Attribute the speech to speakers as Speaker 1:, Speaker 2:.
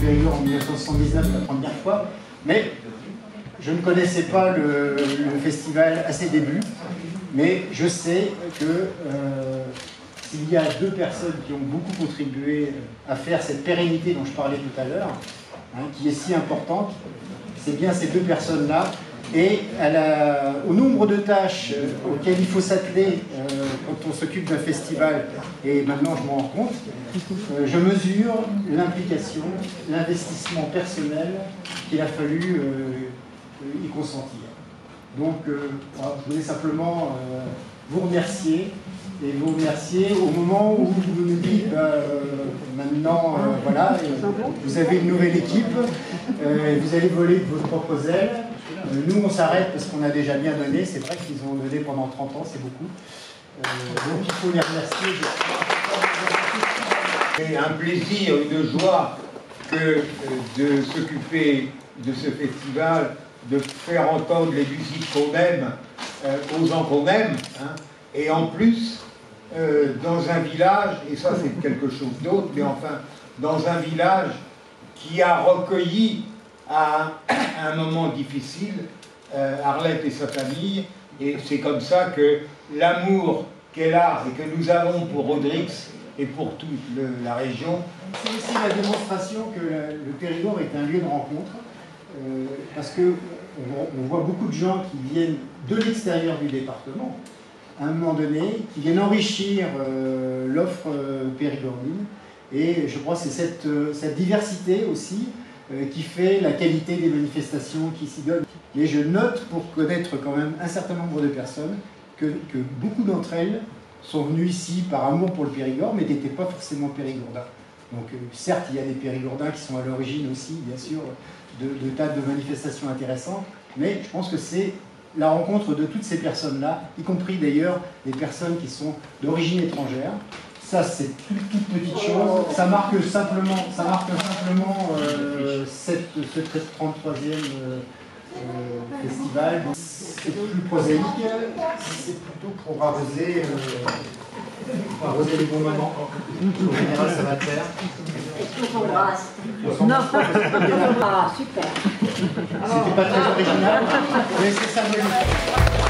Speaker 1: Périgord en 1979 la première fois, mais je ne connaissais pas le festival à ses débuts, mais je sais que s'il y a deux personnes qui ont beaucoup contribué à faire cette pérennité dont je parlais tout à l'heure, hein, qui est si importante, c'est bien ces deux personnes-là. Et au nombre de tâches auxquelles il faut s'atteler quand on s'occupe d'un festival, et maintenant je m'en rends compte, je mesure l'implication, l'investissement personnel qu'il a fallu y consentir. Donc voilà, je voulais simplement vous remercier, et vous remercier au moment où vous nous dites maintenant, voilà, vous avez une nouvelle équipe, vous allez voler de vos propres ailes. Nous, on s'arrête parce qu'on a déjà bien donné. C'est vrai qu'ils ont donné pendant 30 ans, c'est beaucoup. Donc, il faut les remercier.
Speaker 2: C'est un plaisir, une joie que de s'occuper de ce festival, de faire entendre les musiques qu'on aime aux gens qu'on aime. Hein, et en plus, dans un village, et ça c'est quelque chose d'autre, mais enfin, dans un village qui a recueilli à un moment difficile, Arlette et sa famille, et c'est comme ça que l'amour qu'elle a et que nous avons pour Rodrix et pour toute la région.
Speaker 1: C'est aussi la démonstration que le Périgord est un lieu de rencontre, parce qu'on voit beaucoup de gens qui viennent de l'extérieur du département, à un moment donné, qui viennent enrichir l'offre périgordine, et je crois que c'est cette diversité aussi qui fait la qualité des manifestations qui s'y donnent. Et je note, pour connaître quand même un certain nombre de personnes, que beaucoup d'entre elles sont venues ici par amour pour le Périgord, mais n'étaient pas forcément périgordins. Donc certes, il y a des périgordins qui sont à l'origine aussi, bien sûr, de tas de manifestations intéressantes, mais je pense que c'est la rencontre de toutes ces personnes-là, y compris d'ailleurs des personnes qui sont d'origine étrangère. Ça, c'est toute petite chose. Ça marque simplement ce 33e festival. C'est plus prosaïque. C'est plutôt pour arroser les bons moments. En général, ça va le faire.
Speaker 3: Est-ce qu'on s'embrasse?
Speaker 1: Non. Super. C'était pas très original, mais c'est symbolique.